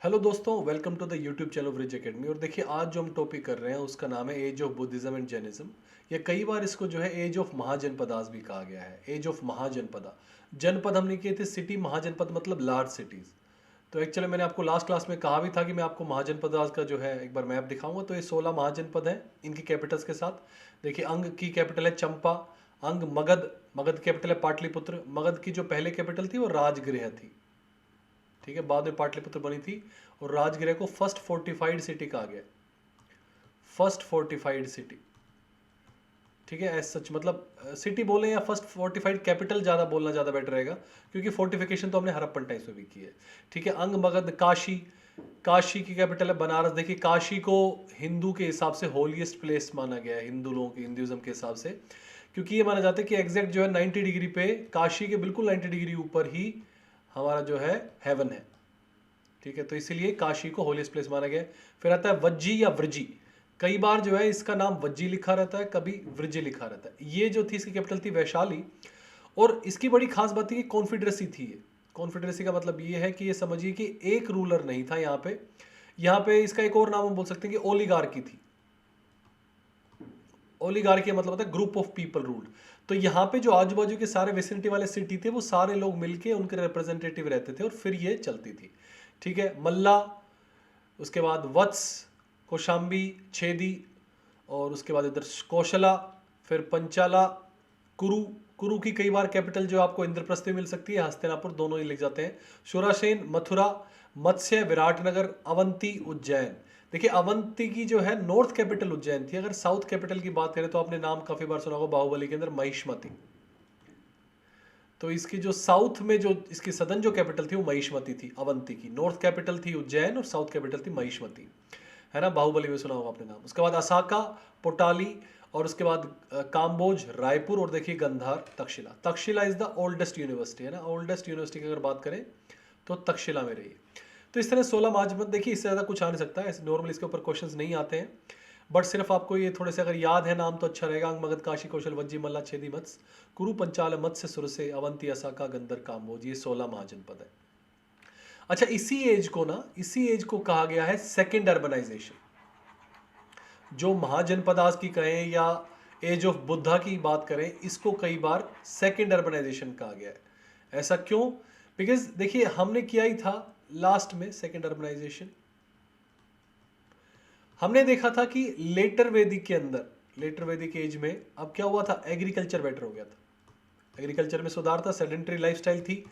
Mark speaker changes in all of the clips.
Speaker 1: Hello दोस्तों, welcome to the YouTube channel Bridge Academy. और देखिए, आज जो हम टॉपिक कर रहे हैं उसका नाम है age of Buddhism and Jainism. या कई बार इसको जो है एज ऑफ महाजनपदास भी कहा गया है। एज ऑफ महाजनपदा, जनपद हमने किए थे सिटी, महाजनपद मतलब लार्ज सिटीज़। तो एक्चुअली मैंने आपको लास्ट क्लास में कहा भी था कि मैं आपको महाजनपदास का जो है एक बार मैप दिखाऊंगा। तो ये 16 महाजनपद हैं इनकी कैपिटल्स के साथ। देखिए, अंग की कैपिटल है चंपा, अंग मगध, मगध कैपिटल है पाटलिपुत्र। मगध की जो पहले कैपिटल थी वो राजगृह थी, ठीक है, बाद में पाटलिपुत्र बनी थी। और राजगृह को फर्स्ट फोर्टिफाइड सिटी कहा गया, फर्स्ट फोर्टिफाइड सिटी, ठीक है। एज सच मतलब सिटी बोले या फर्स्ट फोर्टिफाइड कैपिटल ज़्यादा बोलना ज़्यादा बेटर रहेगा, क्योंकि फोर्टिफिकेशन तो हमने हड़प्पन टाइम्स में भी की है, ठीक है। अंग मगध काशी, काशी की कैपिटल है बनारस। देखिए, काशी को हिंदू के हिसाब से होलीएस्ट प्लेस माना गया है, हिंदू लोगों के हिंदुइज्म के हिसाब से, क्योंकि ये माना जाता है कि एग्जैक्ट जो है 90 डिग्री पे, काशी के बिल्कुल 90 डिग्री ऊपर ही हमारा जो है हेवन है, ठीक है। तो इसीलिए काशी को होलीस्ट प्लेस माना गया। फिर आता है वज्जी या व्रजी। कई बार जो है इसका नाम वज्जी लिखा रहता है, कभी व्रजी लिखा रहता है। ये जो थी इसकी कैपिटल थी वैशाली। और इसकी बड़ी खास बात है कि कॉन्फिडरेसी थी ये। कॉन्फिडरेसी का मतलब ये है कि ये समझिए कि एक रूलर नहीं था यहाँ पे। यहाँ पे इसका एक और नाम हम बोल सकते हैं कि ओलिगार्की थी। ओलिगार्की मतलब होता है ग्रुप ऑफ पीपल रूल्ड। तो यहाँ पे जो आजू बाजू के सारे विसिनिटी वाले सिटी थे वो सारे लोग मिलके उनके रिप्रेजेंटेटिव रहते थे और फिर ये चलती थी, ठीक है। मल्ला, उसके बाद वत्स, कौशाम्बी, छेदी, और उसके बाद इधर कौशला, फिर पंचाला, कुरु। कुरु की कई बार कैपिटल जो आपको इंद्रप्रस्थ में मिल सकती है, हस्तिनापुर, दोनों ही लिख जाते हैं। शुरासेन, मथुरा, मत्स्य, विराटनगर, अवंती, उज्जैन। देखिए, अवंती की जो है नॉर्थ कैपिटल उज्जैन थी। अगर साउथ कैपिटल की बात करें तो आपने नाम काफी बार सुना होगा बाहुबली के अंदर, महिष्मती। तो इसकी जो साउथ में जो इसकी सदन जो कैपिटल थी वो महिष्मती थी, अवंती की। नॉर्थ कैपिटल थी उज्जैन और साउथ कैपिटल थी महिष्मती, है ना। बाहुबली में सुना होगा आपने नाम। उसके बाद असाका, पोटाली, और उसके बाद काम्बोज, रायपुर, और देखिए Gandhar, Taxila. Taxila is the oldest university, है ना। ओल्डेस्ट यूनिवर्सिटी की अगर बात करें तो तक्षशिला में रही है। तो इस तरह 16 महाजनपद। देखिए, इससे ज़्यादा कुछ आ नहीं सकता है, नॉर्मल इसके ऊपर क्वेश्चंस नहीं आते हैं। बट सिर्फ आपको ये थोड़े से अगर याद है नाम तो अच्छा रहेगा। अंग मगध काशी कौशल वज्जी मल्ला छेदी मत्स्य कुरु पंचाल मत्स्य सुरसे अवंती असाका गंधर काम्बोज, ये 16 महाजनपद है। अच्छा, इसी एज को कहा गया है सेकेंड अर्बनाइजेशन। जो महाजनपदास की कहें या एज ऑफ बुद्धा की बात करें, इसको कई बार सेकेंड अर्बनाइजेशन कहा गया है। ऐसा क्यों? बिकॉज देखिए, हमने किया ही था लास्ट में सेकेंड अर्बनाइजेशन। हमने देखा था कि लेटर वैदिक के अंदर, लेटर वैदिक एज में अब क्या हुआ था, एग्रीकल्चर बेटर हो गया था। एग्रीकल्चर में सुधार था, सेडेंटरी लाइफस्टाइल थी।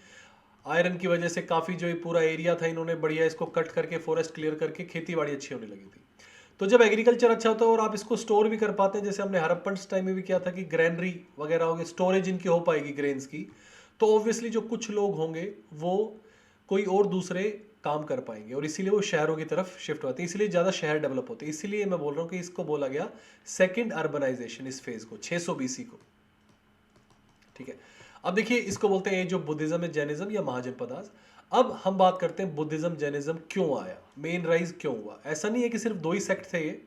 Speaker 1: आयरन की वजह से काफ़ी जो ये पूरा एरिया था इन्होंने बढ़िया इसको कट करके फॉरेस्ट क्लियर करके खेती बाड़ी अच्छी होने लगी थी। तो जब एग्रीकल्चर अच्छा होता है और आप इसको स्टोर भी कर पाते हैं, जैसे हमने हड़प्पन टाइम में भी किया था कि ग्रैनरी वगैरह होगी, स्टोरेज इनकी हो पाएगी ग्रेन्स की, तो ऑब्वियसली जो कुछ लोग होंगे वो कोई और दूसरे काम कर पाएंगे और इसीलिए वो शहरों की तरफ शिफ्ट होते हैं, इसलिए ज़्यादा शहर डेवलप होते हैं। इसीलिए मैं बोल रहा हूँ कि इसको बोला गया सेकेंड अर्बनाइजेशन, इस फेज को 600 बीसी को, ठीक है। अब देखिए, इसको बोलते हैं जो बुद्धिज्म है, जैनिज्म या महाजनपदास। अब हम बात करते हैं बुद्धिज्म जैनिज्म क्यों आया, मेन राइज क्यों हुआ। ऐसा नहीं है कि सिर्फ दो ही सेक्ट थे ये।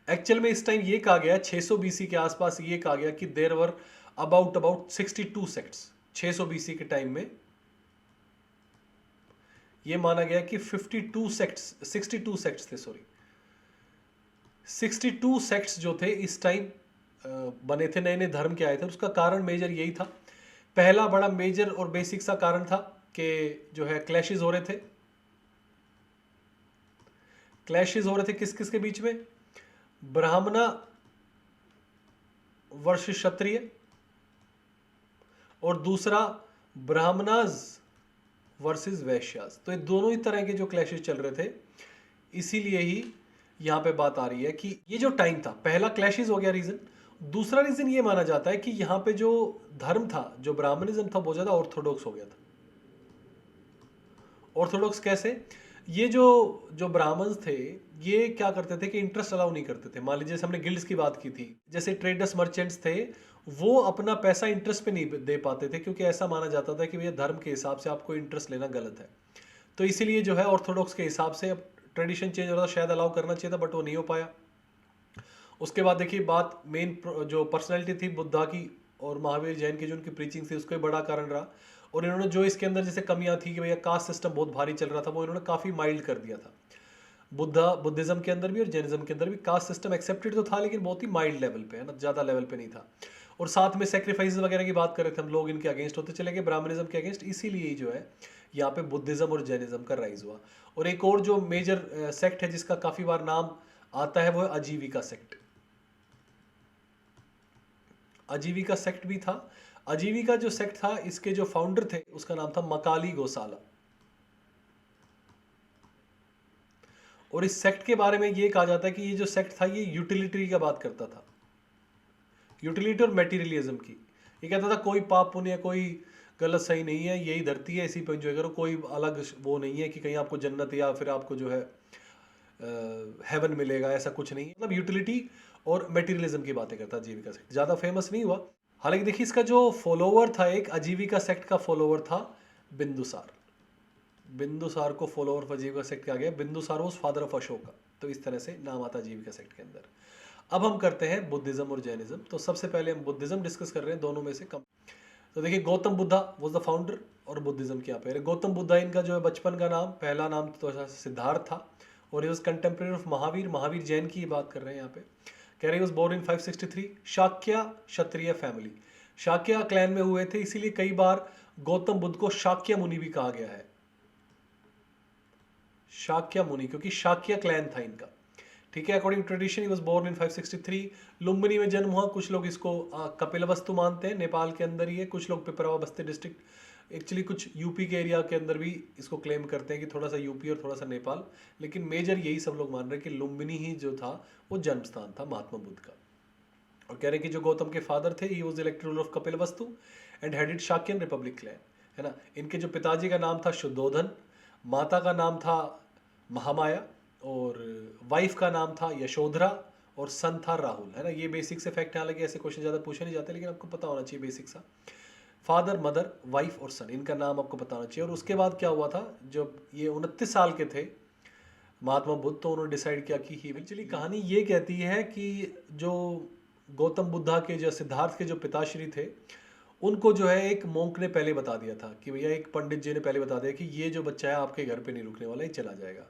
Speaker 1: एक्चुअल में इस टाइम ये कहा गया 600 बीसी के आसपास, ये कहा गया कि there were about 62 sects. 600 BC के टाइम में ये माना गया कि 62 सेक्ट्स, 62 सेक्ट्स थे, सॉरी 62 सेक्ट्स जो थे इस टाइम बने थे, नए नए धर्म के आए थे। उसका कारण मेजर यही था। पहला बड़ा मेजर और बेसिक सा कारण था कि जो है क्लैशेस हो रहे थे। क्लैशेस हो रहे थे किस किस के बीच में, ब्राह्मणा वर्सेस क्षत्रिय, और दूसरा ब्राह्मणाज वर्सेस वैश्यास। तो ये दोनों ही तरह के जो क्लैशेस चल रहे थे, इसीलिए ही यहाँ पे बात आ रही है कि ये जो टाइम था, पहला क्लैशेस हो गया रीजन। दूसरा रीजन ये माना जाता है कि यहाँ पे जो धर्म था, जो ब्राह्मणिज्म था, बहुत ज्यादा ऑर्थोडॉक्स हो गया था। ऑर्थोडॉक्स कैसे? ये जो जो ब्राह्मण्स थे, ये क्या करते थे कि इंटरेस्ट अलाउ नहीं करते थे। मान लीजिए जैसे हमने गिल्ड्स की बात की थी, जैसे ट्रेडर्स मर्चेंट्स थे, वो अपना पैसा इंटरेस्ट पे नहीं दे पाते थे, क्योंकि ऐसा माना जाता था कि भैया धर्म के हिसाब से आपको इंटरेस्ट लेना गलत है। तो इसीलिए जो है ऑर्थोडॉक्स के हिसाब से अब ट्रेडिशन चेंज हो रहा था, शायद अलाउ करना चाहिए था बट वो नहीं हो पाया। उसके बाद देखिए, बात मेन जो पर्सनैलिटी थी बुद्धा की, और महावीर जैन की जो उनकी प्रीचिंग थी उसका बड़ा कारण रहा। और इन्होंने जो इसके अंदर जैसे कमियां थी कि भैया कास्ट सिस्टम बहुत भारी चल रहा था, वो इन्होंने काफ़ी माइल्ड कर दिया था। बुद्धिज्म के अंदर भी और जैनिज्म के अंदर भी कास्ट सिस्टम एक्सेप्टेड तो था, लेकिन बहुत ही माइल्ड लेवल पे है ना, ज़्यादा लेवल पे नहीं था। और साथ में सेक्रीफाइस वगैरह की बात कर रहे थे हम लोग, इनके अगेंस्ट होते चले गए, ब्राह्मणिज्म के अगेंस्ट, इसीलिए जो है यहाँ पे बुद्धिज्म और जैनिज्म का राइज हुआ। और एक और जो मेजर सेक्ट है जिसका काफ़ी बार नाम आता है वो है आजीविका सेक्ट। आजीविका सेक्ट भी था। आजीविका जो सेक्ट था, इसके जो फाउंडर थे उसका नाम था मकाली गोसाला। और इस सेक्ट के बारे में ये कहा जाता है कि ये जो सेक्ट था ये यूटिलिटी का बात करता था, यूटिलिटी और मेटीरियलिज्म की। ये कहता था कोई पाप पुण्य, कोई गलत सही नहीं है, यही धरती है, इसी पर एंजॉय करो, कोई अलग वो नहीं है कि कहीं आपको जन्नत या फिर आपको जो है हेवन मिलेगा, ऐसा कुछ नहीं है। मतलब यूटिलिटी और मेटीरियलिज्म की बातें करता आजीविका सेक्ट। ज़्यादा फेमस नहीं हुआ। हालांकि देखिए इसका जो फॉलोवर था, एक आजीविका सेक्ट का फॉलोवर था बिंदुसार। बिंदुसार को फॉलोवर ऑफ आजीविका सेक्ट कहा गया। Bindusara was father of Ashoka, तो इस तरह से नाम आता आजीविका सेक्ट के अंदर। अब हम करते हैं बुद्धिज्म और जैनिज्म। तो सबसे पहले हम बुद्धिज्म डिस्कस कर रहे हैं, दोनों में से कम। तो देखिए Gautam Buddha was the founder, और बुद्धिज्म क्या पे गौतम बुद्धा, इनका जो है बचपन का नाम, पहला नाम तो सिद्धार्थ था, और he was contemporary of Mahavir. Mahavir Jain की बात कर रहे हैं यहाँ पे। कह रहे was born in 563, Shakya Kshatriya family, Shakya clan में हुए थे, इसीलिए कई बार गौतम बुद्ध को शाक्य मुनि भी कहा गया है। शाक्य मुनि, क्योंकि शाक्य क्लैन था इनका। ठीक है, according tradition he was born in 563। Lumbini में जन्म हुआ। कुछ लोग इसको कपिलवस्तु मानते हैं, नेपाल के अंदर ही है। कुछ लोग पिपरावा बस्ती डिस्ट्रिक्ट, एक्चुअली कुछ यूपी के एरिया के अंदर भी इसको क्लेम करते हैं कि थोड़ा सा यूपी और थोड़ा सा नेपाल, लेकिन मेजर यही सब लोग मान रहे हैं कि लुम्बिनी ही जो था वो जन्म स्थान था महात्मा बुद्ध का। और कह रहे हैं कि जो गौतम के फादर थे, he was elected ruler of Kapilavastu and headed Shakyan republic clan, है ना। इनके जो पिताजी का नाम था शुद्धोधन, माता का नाम था महामाया, और वाइफ का नाम था यशोधरा, और सन था राहुल, है ना। ये बेसिक से फैक्ट है, हालांकि ऐसे क्वेश्चन ज़्यादा पूछे नहीं जाते, लेकिन आपको पता होना चाहिए बेसिक सा। फादर, मदर, वाइफ और सन, इनका नाम आपको पता होना चाहिए। और उसके बाद क्या हुआ था, जब ये 29 साल के थे महात्मा बुद्ध, तो उन्होंने डिसाइड किया कि ही, एक्चुअली कहानी ये कहती है कि जो गौतम बुद्धा के, जो सिद्धार्थ के जो पिताश्री थे, उनको जो है एक मोंक ने पहले बता दिया था कि भैया, एक पंडित जी ने पहले बता दिया कि ये जो बच्चा है आपके घर पे नहीं रुकने वाला, ये चला जाएगा।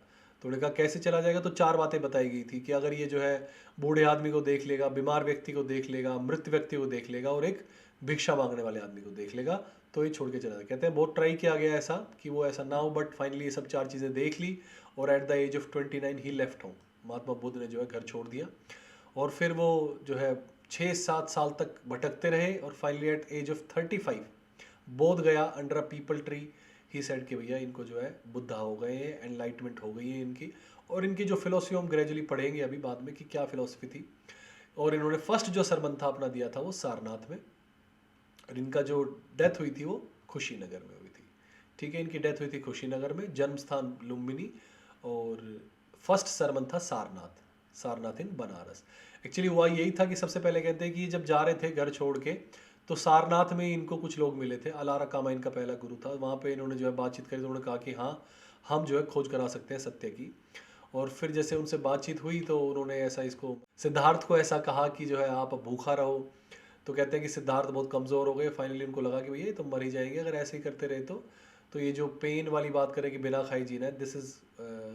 Speaker 1: तो उन्होंने कहा कैसे चला जाएगा, तो 4 बातें बताई गई थी कि अगर ये जो है बूढ़े आदमी को देख लेगा, बीमार व्यक्ति को देख लेगा, मृत व्यक्ति को देख लेगा, और एक भिक्षा मांगने वाले आदमी को देख लेगा, तो ये छोड़ के चला जाएगा। कहते हैं बहुत ट्राई किया गया ऐसा कि वो ऐसा ना हो, बट फाइनली ये सब 4 चीज़ें देख ली, और at the age of 29 he left home. Mahatma Buddha ने जो है घर छोड़ दिया, और फिर वो जो है 6-7 साल तक भटकते रहे, और फाइनली एट एज ऑफ 35 बोध गया under a people tree. He said कि भैया इनको जो है बुद्धा हो गए हैं, एनलाइटमेंट हो गई है इनकी। और इनकी जो फिलोसफी हम ग्रेजुअली पढ़ेंगे अभी बाद में कि क्या फिलोसफी थी। और इन्होंने फर्स्ट जो सरमन था अपना दिया था वो सारनाथ में, और इनका जो डेथ हुई थी वो कुशीनगर में हुई थी। ठीक है, इनकी डेथ हुई थी कुशीनगर में, जन्म स्थान लुम्बिनी, और फर्स्ट सरमन था सारनाथ, सारनाथ इन बनारस। एक्चुअली हुआ यही था कि सबसे पहले कहते हैं कि जब जा रहे थे घर छोड़ के, तो सारनाथ में इनको कुछ लोग मिले थे। अलारा कामा इनका पहला गुरु था। वहाँ पे इन्होंने जो है बातचीत करी, तो उन्होंने कहा कि हाँ, हम जो है खोज करा सकते हैं सत्य की। और फिर जैसे उनसे बातचीत हुई, तो उन्होंने ऐसा इसको, सिद्धार्थ को ऐसा कहा कि जो है आप भूखा रहो। तो कहते हैं कि सिद्धार्थ बहुत कमज़ोर हो गए। फाइनली उनको लगा कि भैया ये तो मर ही जाएंगे अगर ऐसे ही करते रहे तो ये जो पेन वाली बात करें कि बिना खाई जीना है, this is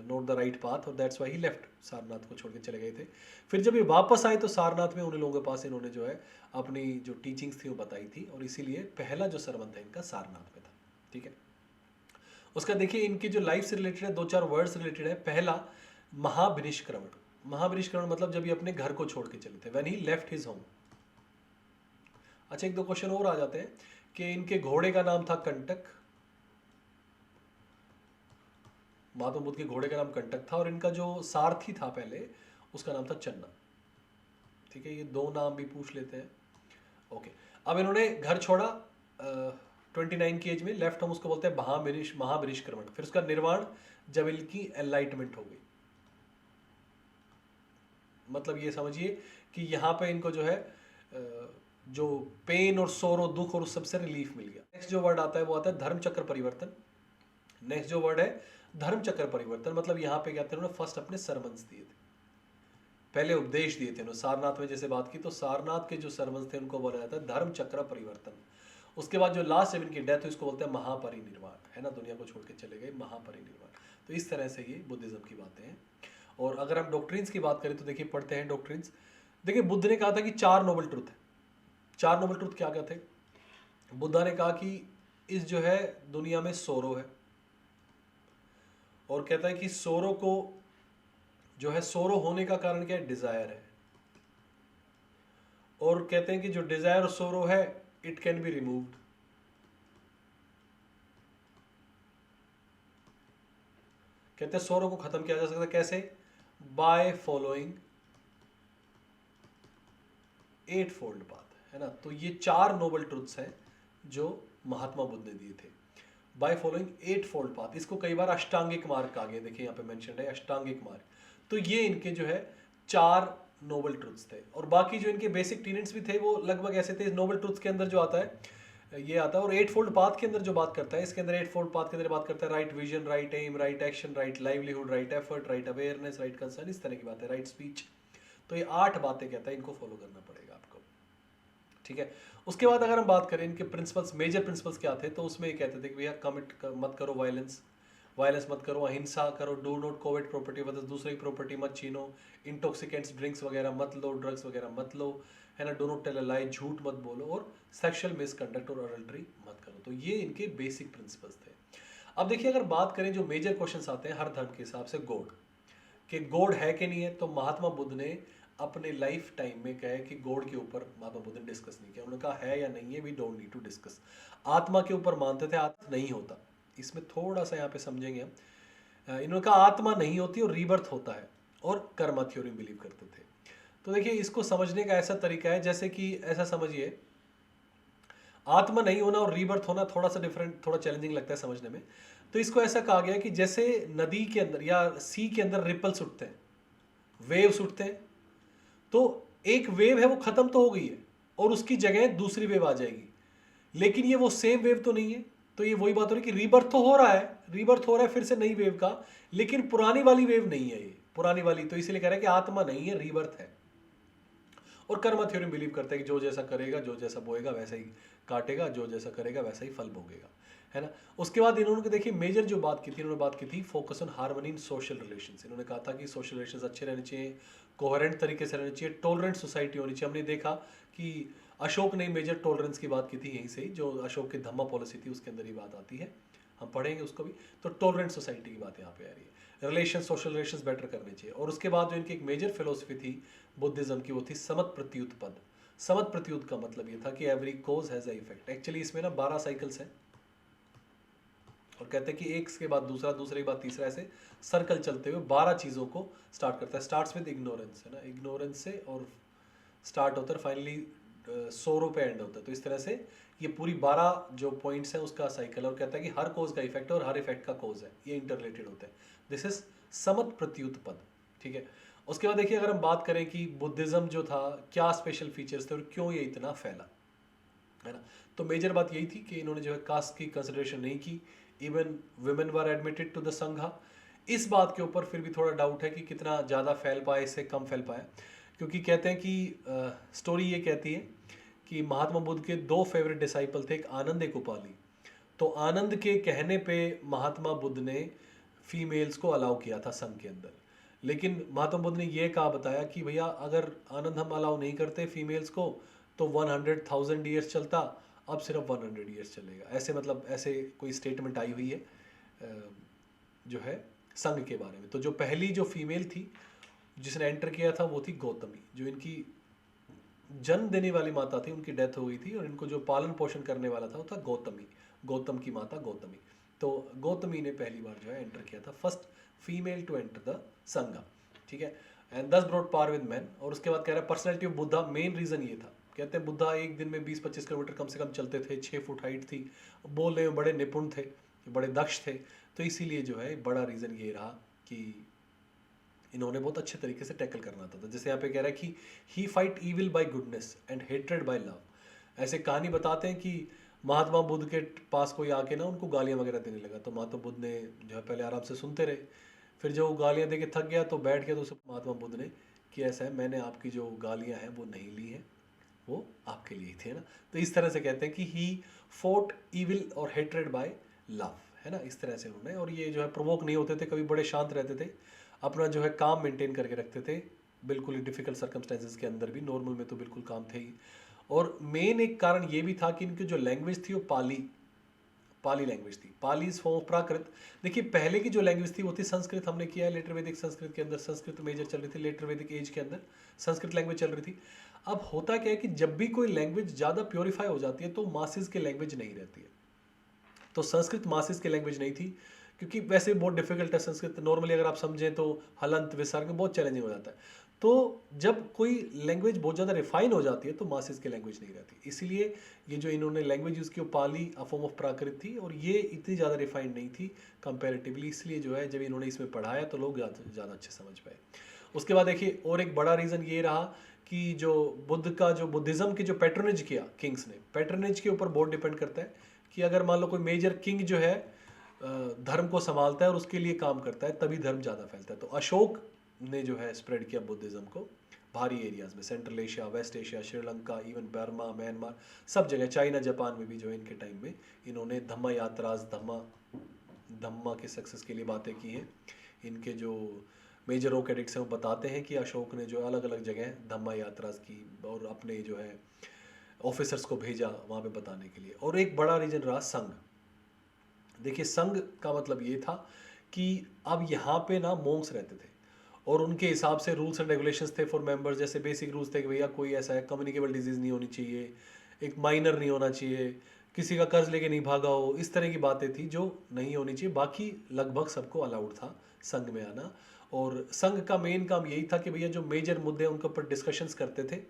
Speaker 1: not the right path, और that's why he left, Sarnath को छोड़ के चले गए थे। फिर जब ये वापस आए तो सारनाथ में उन लोगों के पास इन्होंने जो है अपनी जो टीचिंग्स थी वो बताई थी, और इसीलिए पहला जो सरमन था इनका सारनाथ में था। ठीक है, उसका देखिए इनकी जो लाइफ से रिलेटेड है, 2-4 वर्ड्स रिलेटेड है। पहला, महाभिनिष्क्रमण। महाभिनिष्क्रमण मतलब जब ये अपने घर को छोड़ के चले थे, when he left his home. अच्छा, 1-2 क्वेश्चन और आ जाते हैं कि इनके घोड़े का नाम था कंटक। महात्मा बुद्ध के घोड़े का नाम कंटक था, और इनका जो सारथी था पहले, उसका नाम था चन्ना। ठीक है, ये 2 नाम भी पूछ लेते हैं। ओके, अब इन्होंने घर छोड़ा 29 की एज में, लेफ्ट होम, उसको बोलते हैं महाभिनिष्क्रमण। फिर उसका निर्वाण, जब इनकी एनलाइटमेंट हो गई। मतलब ये समझिए कि यहाँ पे इनको जो है जो पेन और सोरो, दुख और उस सबसे रिलीफ मिल गया। नेक्स्ट जो वर्ड आता है वो आता है धर्म चक्र परिवर्तन। नेक्स्ट जो वर्ड है धर्म चक्र परिवर्तन, मतलब यहाँ पे क्या थे, उन्होंने फर्स्ट अपने सरमन्स दिए थे। पहले उपदेश दिए थे उन्होंने। सारनाथ में जैसे बात की तो सारनाथ के जो सर्वंस थे उनको बोला जाता है धर्म चक्र परिवर्तन। उसके बाद जो लास्ट जब इनकी डेथ हुई उसको बोलते हैं महापरिनिर्वाण, है ना, दुनिया को छोड़ के चले गए, महापरिनिर्वाण। तो इस तरह से ये बुद्धिज्म की बातें हैं। और अगर हम डॉक्ट्रिन्स की बात करें तो देखिए पढ़ते हैं डॉक्ट्रिन्स। देखिए बुद्ध ने कहा था कि 4 नोबल ट्रुथ है। 4 नोबल ट्रुथ क्या क्या थे? बुद्धा ने कहा कि इस जो है दुनिया में सोरो है, और कहता है कि सोरो को जो है, सोरो होने का कारण क्या है? डिजायर है। और कहते हैं कि जो डिजायर और सोरो है इट कैन बी रिमूव्ड। कहते हैं सोरो को खत्म किया जा सकता है कैसे? बाय फॉलोइंग 8 फोल्ड पाथ, है ना। तो ये 4 नोबल ट्रुथ्स हैं जो महात्मा बुद्ध ने दिए थे। बाय फॉलोइंग 8 फोल्ड पाथ, इसको कई बार अष्टांगिक मार्ग कहा गया। देखिए यहाँ पे मेंशन है अष्टांगिक मार्ग। तो ये इनके जो है 4 नोबल ट्रुथ्स थे। और बाकी जो इनके बेसिक टीनेट्स भी थे वो लगभग ऐसे थे। नोबल ट्रुथ्स के अंदर जो आता है ये आता है, और 8 फोल्ड पाथ के अंदर जो बात करता है, इसके अंदर 8 फोल्ड पाथ के अंदर बात करता है right vision, right aim, right action, right livelihood, right effort, right awareness, right concern, इस तरह की बात है, राइट स्पीच। तो ये 8 बातें कहता है, इनको फॉलो करना पड़ेगा आपको, ठीक है। उसके बाद अगर हम बात करें इनके प्रिंसिपल्स, मेजर प्रिंसिपल्स क्या थे, तो उसमें ये कहते थे कि भैया कमिट मत करो वायलेंस, वायलेंस मत करो, अहिंसा करो, डू नॉट कोवेट प्रॉपर्टी, मतलब दूसरे की प्रॉपर्टी मत छीनो, इंटॉक्सिकेंट्स ड्रिंक्स वगैरह मत लो, ड्रग्स वगैरह मत लो, है ना, डू नॉट टेल अ लाई, झूठ मत बोलो, और सेक्सुअल मिसकंडक्ट और अडल्ट्री मत करो। तो ये इनके बेसिक प्रिंसिपल्स थे। अब देखिए अगर बात करें जो मेजर क्वेश्चंस आते हैं हर धर्म के हिसाब से, गॉड, कि गॉड है कि नहीं है, तो महात्मा बुद्ध ने अपने लाइफ टाइम में कहे कि गॉड के ऊपर महात्मा बुद्ध ने डिस्कस नहीं किया। उन्होंने कहा है या नहीं है, we don't need to discuss. आत्मा के ऊपर मानते थे, आत्मा नहीं होता। इसमें थोड़ा सा यहाँ पे समझेंगे हम। इन्होंने कहा आत्मा नहीं होती और रीबर्थ होता है, और कर्मा थ्योरी में बिलीव करते थे। तो देखिए इसको समझने का ऐसा तरीका है जैसे कि ऐसा समझिए, आत्मा नहीं होना और रीबर्थ होना थोड़ा सा डिफरेंट, थोड़ा चैलेंजिंग लगता है समझने में। तो इसको ऐसा कहा गया कि जैसे नदी के अंदर या सी के अंदर रिपल्स उठते हैं, वेव्स उठते हैं, तो एक वेव है वो खत्म तो हो गई है और उसकी जगह दूसरी वेव आ जाएगी, लेकिन ये वो सेम वेव तो नहीं है। तो ये वही बात हो रही है कि रीबर्थ तो हो रहा है, रीबर्थ हो रहा है फिर से नई वेव का, लेकिन पुरानी वाली वेव नहीं है ये, पुरानी वाली। तो इसीलिए कह रहा है कि आत्मा नहीं है, रीबर्थ है। और कर्मा थ्योरी में बिलीव करते हैं कि जो जैसा करेगा, जो जैसा बोएगा वैसा ही काटेगा, जो जैसा करेगा वैसा ही फल भोगेगा, है ना। उसके बाद इन्होंने देखिए मेजर जो बात की थी, इन्होंने बात की थी focus on harmony in social relations. इन्होंने कहा था कि सोशल रिलेशंस अच्छे रहने चाहिए, कोहेरेंट तरीके से रहने चाहिए, टॉलरेंट सोसाइटी होनी चाहिए। हमने देखा कि अशोक ने मेजर टॉलरेंस की बात की थी यहीं से ही, जो अशोक की धम्मा पॉलिसी थी उसके अंदर ही बात आती है, हम पढ़ेंगे उसको भी। तो टॉलरेंट सोसाइटी की बात यहाँ पे आ रही है, रिलेशन, सोशल रिलेशंस बेटर करने चाहिए। और उसके बाद जो इनकी एक मेजर फिलोसफी थी बुद्धिज्म की, वो थी समत प्रत्युत पद। समत प्रत्युत का मतलब ये था कि every cause has a effect. Actually इसमें ना 12 साइकिल्स हैं, और कहते हैं कि एक के बाद दूसरा, दूसरे के बाद तीसरा, ऐसे सर्कल चलते हुए 12 चीज़ों को स्टार्ट करता है। स्टार्ट्स विद इग्नोरेंस, है ना, इग्नोरेंस से और स्टार्ट होता है, फाइनली सोरो पे एंड होता है। तो इस तरह से ये पूरी 12 जो पॉइंट्स हैं उसका साइकिल है, और कहता है कि हर कोज का इफेक्ट और हर इफेक्ट का कोज है, ये इंटररिलेटेड होते हैं। दिस इज समत प्रत्युत पद, ठीक है। उसके बाद देखिए अगर हम बात करें कि बुद्धिज्म जो था क्या स्पेशल फीचर्स थे और क्यों ये इतना फैला, है ना। तो मेजर बात यही थी कि इन्होंने जो है कास्ट की कंसिडरेशन नहीं की, even women were admitted to the Sangha. इस बात के ऊपर फिर भी थोड़ा डाउट है कि कितना ज़्यादा फैल पाए, इससे कम फैल पाया, क्योंकि कहते हैं कि स्टोरी ये कहती है कि महात्मा बुद्ध के 2 फेवरेट डिसाइपल थे, एक आनंद एक उपाली। तो आनंद के कहने पे महात्मा बुद्ध ने फीमेल्स को अलाउ किया था संघ के अंदर, लेकिन महात्मा बुद्ध ने ये कहा, बताया कि भैया अगर आनंद हम अलाउ नहीं करते फीमेल्स को तो 100,000 ईयर्स चलता, अब सिर्फ 100 ईयर्स चलेगा। ऐसे मतलब ऐसे कोई स्टेटमेंट आई हुई है जो है संघ के बारे में। तो जो पहली जो फीमेल थी जिसने एंटर किया था वो थी गौतमी, जो इनकी जन्म देने वाली माता थी, उनकी डेथ हो गई थी, और इनको जो पालन पोषण करने वाला था वो था गौतमी, गौतम की माता गौतमी। तो गौतमी ने पहली बार जो है एंटर किया था, first female to enter the Sangha, ठीक है। एंड दस ब्रॉट पार विद मैन। और उसके बाद कह रहा है personality of Buddha, main reason ये था, कहते हैं बुद्धा एक दिन में 20-25 किलोमीटर कम से कम चलते थे, 6 फुट हाइट थी, बोलने में बड़े निपुण थे, बड़े दक्ष थे। तो इसीलिए जो है बड़ा रीज़न ये रहा कि इन्होंने बहुत अच्छे तरीके से टैकल करना आता था। जैसे यहाँ पे कह रहा है कि he fight evil by goodness and hatred by love. ऐसे कहानी बताते हैं कि महात्मा बुद्ध के पास कोई आके ना उनको गालियाँ वगैरह देने लगा, तो महात्मा बुद्ध ने जो है पहले आराम से सुनते रहे, फिर जब वो गालियाँ दे के थक गया तो बैठ गया, तो उसे महात्मा बुद्ध ने कि ऐसा है, मैंने आपकी जो गालियां हैं वो नहीं ली हैं, वो आपके लिए थे ना। तो इस तरह से कहते हैं कि ही फोर्ट इविल और हेट्रेड बाय लव, है ना, इस तरह से उन्होंने। और ये जो है प्रोवोक नहीं होते थे कभी, बड़े शांत रहते थे, अपना जो है काम मेंटेन करके रखते थे, बिल्कुल ही डिफिकल्ट सर्कमस्टेंसेस के अंदर भी, नॉर्मल में तो बिल्कुल काम थे ही। और मेन एक कारण ये भी था कि इनकी जो लैंग्वेज थी वो पाली लैंग्वेज थी। पाली इज फॉर्म ऑफ प्राकृत। देखिए पहले की जो लैंग्वेज थी वो थी संस्कृत, हमने किया है लेटर वैदिक संस्कृत के अंदर, संस्कृत मेजर चल रही थी लेटर वैदिक एज के अंदर, संस्कृत लैंग्वेज चल रही थी। अब होता क्या है कि जब भी कोई लैंग्वेज ज़्यादा प्योरीफाई हो जाती है तो मासिस की लैंग्वेज नहीं रहती है। तो संस्कृत मासिस की लैंग्वेज नहीं थी, क्योंकि वैसे बहुत डिफिकल्ट है संस्कृत, नॉर्मली अगर आप समझें तो हलंत विसर्ग बहुत चैलेंजिंग हो जाता है। तो जब कोई लैंग्वेज बहुत ज़्यादा रिफाइन हो जाती है तो मासिस की लैंग्वेज नहीं रहती, इसीलिए ये जो इन्होंने लैंग्वेज यूज़ की वो पाली अ फॉर्म ऑफ प्राकृत थी, और ये इतनी ज़्यादा रिफाइंड नहीं थी कंपैरेटिवली, इसलिए जो है जब इन्होंने इसमें पढ़ाया तो लोग ज़्यादा अच्छे समझ पाए। उसके बाद देखिए और एक बड़ा रीज़न ये रहा कि जो बुद्धिज़्म की जो पैट्रनेज किया किंग्स ने, पैट्रनेज के ऊपर बहुत डिपेंड करता है कि अगर मान लो कोई मेजर किंग जो है धर्म को संभालता है और उसके लिए काम करता है, तभी धर्म ज़्यादा फैलता है। तो अशोक ने जो है स्प्रेड किया बुद्धिज़्म को भारी एरियाज में, central Asia, west Asia, Sri Lanka, even Burma, Myanmar, सब जगह, चाइना जापान में भी जो है इनके टाइम में इन्होंने धम्मा यात्राज, धम्मा के सक्सेस के लिए बातें की हैं। इनके जो मेजर रॉक एडिक्ट्स हैं वो बताते हैं कि अशोक ने जो अलग अलग जगह धम्मा यात्राज की और अपने जो है ऑफिसर्स को भेजा वहाँ पे बताने के लिए। और एक बड़ा रीजन रहा संघ। देखिए संघ का मतलब ये था कि अब यहाँ पे ना मोंक्स रहते थे और उनके हिसाब से रूल्स एंड रेगुलेशंस थे फॉर मेंबर्स। जैसे बेसिक रूल्स थे कि भैया कोई ऐसा है कम्युनिकेबल डिजीज़ नहीं होनी चाहिए, एक माइनर नहीं होना चाहिए, किसी का कर्ज लेके नहीं भागा हो, इस तरह की बातें थी जो नहीं होनी चाहिए। बाकी लगभग सबको अलाउड था संघ में आना। और संघ का मेन काम यही था कि भैया जो मेजर मुद्दे हैं उनके ऊपर डिस्कशंस करते थे,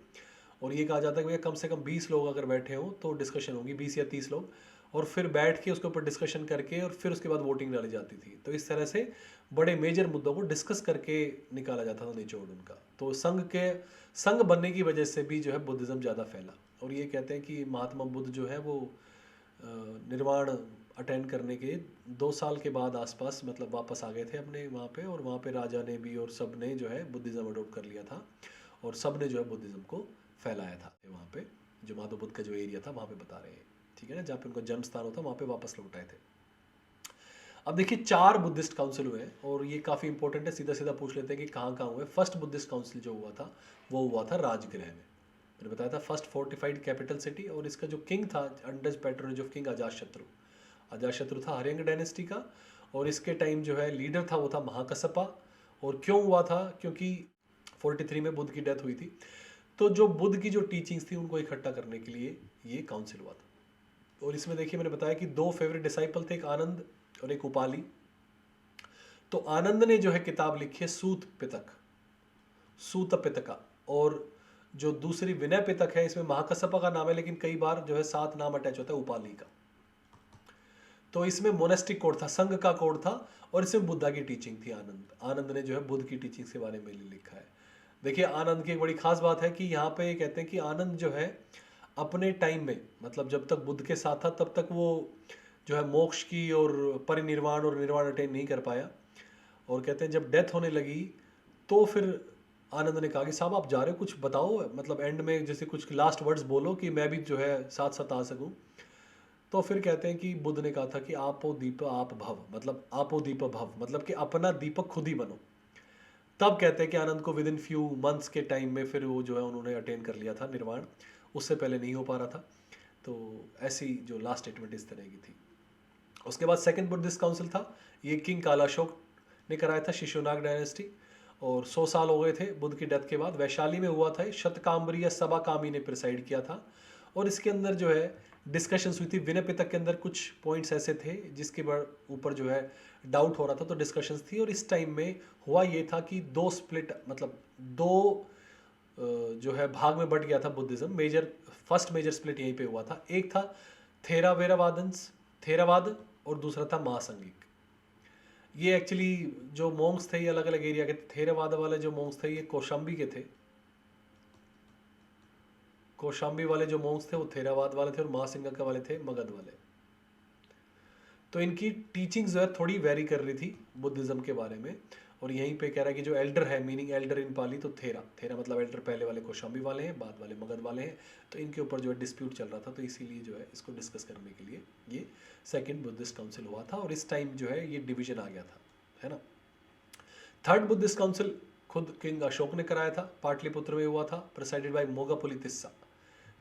Speaker 1: और ये कहा जाता है कि भैया कम से कम 20 लोग अगर बैठे हों तो डिस्कशन होगी, 20 या 30 लोग, और फिर बैठ के उसके ऊपर डिस्कशन करके और फिर उसके बाद वोटिंग डाली जाती थी। तो इस तरह से बड़े मेजर मुद्दों को डिस्कस करके निकाला जाता था निचोड़ उनका। तो संघ बनने की वजह से भी जो है बुद्धिज़्म ज़्यादा फैला। और ये कहते हैं कि महात्मा बुद्ध जो है वो निर्वाण अटेंड करने के 2 साल के बाद आसपास मतलब वापस आ गए थे अपने वहाँ पे, और वहाँ पे राजा ने भी और सब ने जो है बुद्धिज़्म अडोप्ट कर लिया था, और सब ने जो है बुद्धिज़्म को फैलाया था वहाँ पे। जो माधव बुद्ध का जो एरिया था वहाँ पे बता रहे हैं, ठीक है ना, जहाँ पे उनका जन्म स्थान होता वहाँ पे वापस लौट आए थे। अब देखिए 4 बुद्धिस्ट काउंसिल हुए हैं, और ये काफ़ी इंपॉर्टेंट है, सीधा सीधा पूछ लेते हैं कि कहाँ कहाँ हुए। फर्स्ट बुद्धिस्ट काउंसिल जो हुआ था वो हुआ था राजगृह में, मैंने बताया था, फर्स्ट फोर्टिफाइड कैपिटल सिटी। और इसका जो किंग था under patronage of king Ajatashatru था हरियंग डायनेस्टी का, और इसके टाइम जो है लीडर था वो था महाकसपा। और क्यों हुआ था, क्योंकि 43 में बुद्ध की डेथ हुई थी। तो जो बुद्ध की जो टीचिंग्स थी उनको इकट्ठा करने के लिए ये काउंसिल हुआ था। और इसमें देखिए मैंने बताया कि 2 फेवरेट डिसाइपल थे, एक आनंद और एक उपाली। तो आनंद ने जो है किताब लिखी है सूत पितका, और जो दूसरी विनय पितक है इसमें महाकसपा का नाम है, लेकिन कई बार जो है साथ नाम अटैच होता है उपाली का। तो इसमें मोनेस्टिक कोड था, संघ का कोड था, और इसमें बुद्धा की टीचिंग थी। आनंद ने जो है बुद्ध की टीचिंग्स के बारे में लिखा है। देखिए आनंद की एक बड़ी खास बात है कि यहाँ पे कहते हैं कि आनंद जो है अपने टाइम में, मतलब जब तक बुद्ध के साथ था तब तक वो जो है मोक्ष की और परिनिर्वाण और निर्वाण अटेन नहीं कर पाया। और कहते हैं जब डेथ होने लगी तो फिर आनंद ने कहा कि साहब आप जा रहे हो, कुछ बताओ, मतलब एंड में जैसे कुछ लास्ट वर्ड्स बोलो कि मैं भी जो है साथ साथ आ सकूं। तो फिर कहते हैं कि बुद्ध ने कहा था कि आपो दीप आप भव, मतलब आपो दीप भव, मतलब कि अपना दीपक खुद ही बनो। तब कहते हैं कि आनंद को विद इन फ्यू मंथ्स के टाइम में फिर वो जो है उन्होंने अटेन कर लिया था निर्वाण, उससे पहले नहीं हो पा रहा था। तो ऐसी जो लास्ट स्टेटमेंट इस तरह की थी। उसके बाद सेकंड बुद्धिस्ट काउंसिल था, ये किंग कालाशोक ने कराया था, शिशुनाग डायनेस्टी, और 100 साल हो गए थे बुद्ध की डेथ के बाद। वैशाली में हुआ था, शतकाम्बरी या सभा कामी ने प्रिसाइड किया था। और इसके अंदर जो है डिस्कशंस हुई थी, विनय पिटक के अंदर कुछ पॉइंट्स ऐसे थे जिसके ऊपर जो है डाउट हो रहा था, तो डिस्कशंस थी। और इस टाइम में हुआ ये था कि 2 स्प्लिट, मतलब 2 जो है भाग में बट गया था बुद्धिज्म। फर्स्ट मेजर स्प्लिट यहीं पे हुआ था। एक था थेरावाद और दूसरा था महासंघिक। ये एक्चुअली जो मोंग्स थे ये अलग अलग एरिया के थे। थेरावाद वाले जो मोंग्स थे ये कौशाम्बी के थे, कौशाम्बी वाले जो मोंग्स थे वो थेरावाद वाले थे, और महासिंघिक वाले थे मगध वाले। तो इनकी टीचिंग्स जो है थोड़ी वेरी कर रही थी बुद्धिज्म के बारे में। और यहीं पे कह रहा है कि जो एल्डर है, मीनिंग एल्डर इन पाली, तो थेरा, थेरा मतलब एल्डर पहले वाले कौशाम्बी वाले हैं, बाद वाले मगध वाले हैं, तो इनके ऊपर जो है डिस्प्यूट चल रहा था, तो इसीलिए जो है इसको डिस्कस करने के लिए ये सेकंड बुद्धिस्ट काउंसिल हुआ था, और इस टाइम जो है ये डिवीजन आ गया था, है ना। थर्ड बुद्धिस्ट काउंसिल खुद किंग अशोक ने कराया था, पाटलिपुत्र में हुआ था, प्रेसाइडेड बाय मोगापुलितिस्सा,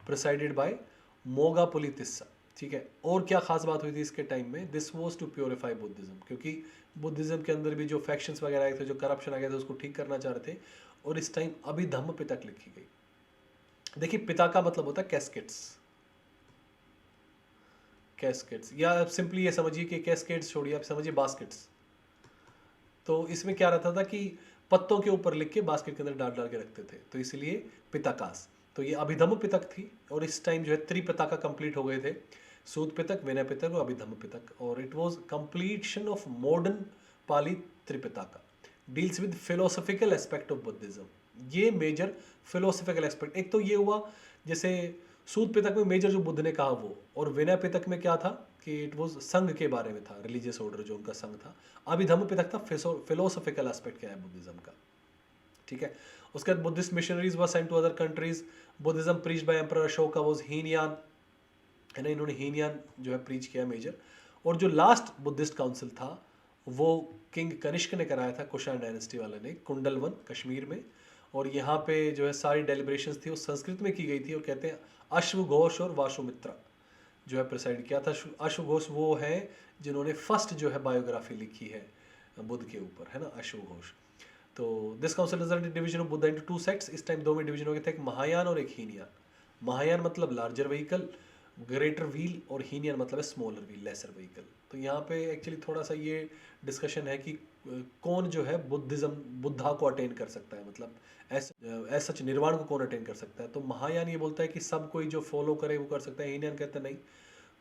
Speaker 1: प्रेसाइडेड बाय मोगापुलितिस्सा, ठीक है। और क्या खास बात हुई थी इसके टाइम में, this was to purify Buddhism, क्योंकि बुद्धिज्म के अंदर भी जो फैक्शंस वगैरह आए थे, जो करप्शन आ गया था, उसको ठीक करना चाह रहे थे, और इस टाइम अभिधम्म पिटक लिखी गई। देखिए पिता का मतलब होता है कैस्केट्स, कैस्केट्स, या आप सिंपली ये समझिए कि कैस्केट्स छोड़िए, आप समझिए बास्केट्स। तो इसमें क्या रहता था कि पत्तों के ऊपर लिख के बास्केट के अंदर डाल डाल के रखते थे, तो इसलिए पिताकास। तो ये अभिधम्म पितक थी, और इस टाइम जो है त्रिपिताका कंप्लीट हो गए थे, सूत पितक, विनय पितक और अभिधम्म पितक, और it was completion of modern Pali Tripitaka, deals with philosophical aspect of Buddhism. ये मेजर फिलोसॉफिकल एस्पेक्ट, एक तो ये हुआ जैसे सूत पितक में मेजर जो बुद्ध ने कहा वो, और विनय पितक में क्या था कि इट वाज संघ के बारे में था, रिलीजियस ऑर्डर जो उनका संघ था। अभिधम्म पितक था फिलोसॉफिकल एस्पेक्ट क्या है बुद्धिज्म का, ठीक है। उसके बाद Buddhist missionaries were sent to other countries, Buddhism preached by emperor Ashoka was Hinayana, है ना, इन्होंने हीनयान जो है प्रीच किया मेजर। और जो लास्ट बुद्धिस्ट काउंसिल था वो किंग कनिष्क ने कराया था, कुषाण डायनेस्टी वाले ने, कुंडलवन कश्मीर में, और यहाँ पे जो है सारी डेलिब्रेशंस थी वो संस्कृत में की गई थी, और कहते हैं अश्वघोष और वासुमित्रा जो है प्रिसाइड किया था। अश्वघोष वो है जिन्होंने फर्स्ट जो है बायोग्राफी लिखी है बुद्ध के ऊपर, है ना, अश्वघोष। तो this council resulted division of Buddha into two sects, इस टाइम दो में डिवीजन हो गए थे, एक महायान और एक हीनयान। महायान मतलब लार्जर व्हीकल, ग्रेटर व्हील, और हीनियन मतलब है स्मॉलर व्हील, लेसर व्हीकल। तो यहाँ पे एक्चुअली थोड़ा सा ये डिस्कशन है कि कौन जो है बुद्धिज्म, बुद्धा को अटेन कर सकता है, मतलब ऐसा सच निर्वाण को कौन अटेन कर सकता है। तो महायान ये बोलता है कि सब कोई जो फॉलो करे वो कर सकता है, हीनियन कहते हैं नहीं,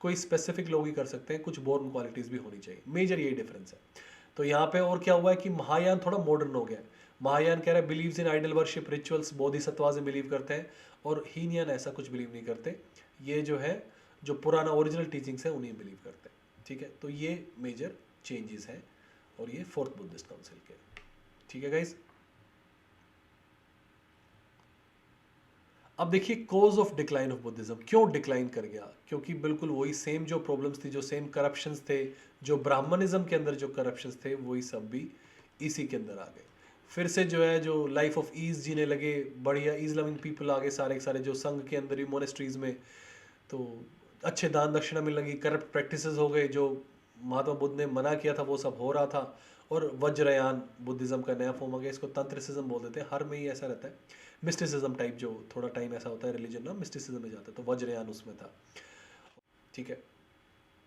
Speaker 1: कोई स्पेसिफिक लोग ही कर सकते हैं, कुछ बोर्न क्वालिटीज भी होनी चाहिए, मेजर यही डिफरेंस है। तो यहाँ पे और क्या हुआ है कि महायान थोड़ा मॉडर्न हो गया है। महायान कह रहा है believes in idol worship rituals, Bodhisattvas में बिलीव करते हैं, और हीनियन ऐसा कुछ बिलीव नहीं करते, ये जो है जो पुराना ओरिजिनल टीचिंग्स है उन्हें बिलीव करते हैं, ठीक है। तो ये मेजर चेंजेस हैं, और ये फोर्थ बुद्धिस्ट काउंसिल के, ठीक है गाइस। अब देखिए cause of decline of Buddhism, क्यों डिक्लाइन कर गया, क्योंकि बिल्कुल वही सेम जो प्रॉब्लम्स थी, जो सेम करप्शंस थे, जो ब्राह्मणिज्म के अंदर जो करप्शंस थे, वही सब भी इसी के अंदर आ गए। फिर से जो है जो लाइफ ऑफ ईज जीने लगे, बढ़िया ईज लविंग पीपल आ गए सारे के सारे, जो संघ के अंदर ही मोनेस्ट्रीज में, तो अच्छे दान दक्षिणा मिलने लगी, करप्ट प्रैक्टिसेस हो गए, जो महात्मा बुद्ध ने मना किया था वो सब हो रहा था, और वज्रयान बुद्धिज्म का नया फॉर्म आ गया, इसको तंत्रसिज्म बोल देते हैं, हर में ही ऐसा रहता है, मिस्टिसिज्म टाइप, जो थोड़ा टाइम ऐसा होता है रिलीजन ना मिस्टिसिज्म में जाता है, तो वज्रयान उसमें था, ठीक है।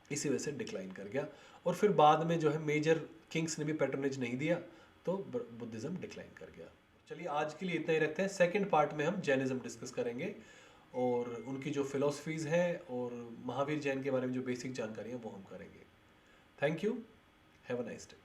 Speaker 1: इसी वजह से डिक्लाइन कर गया, और फिर बाद में जो है मेजर किंग्स ने भी पैटर्नेज नहीं दिया, तो बुद्धिज्म डिक्लाइन कर गया। चलिए आज के लिए इतना ही रखते हैं, सेकंड पार्ट में हम जैनिज्म डिस्कस करेंगे, और उनकी जो फिलोसफीज़ हैं और महावीर जैन के बारे में जो बेसिक जानकारी है वो हम करेंगे। Thank you, have a nice day.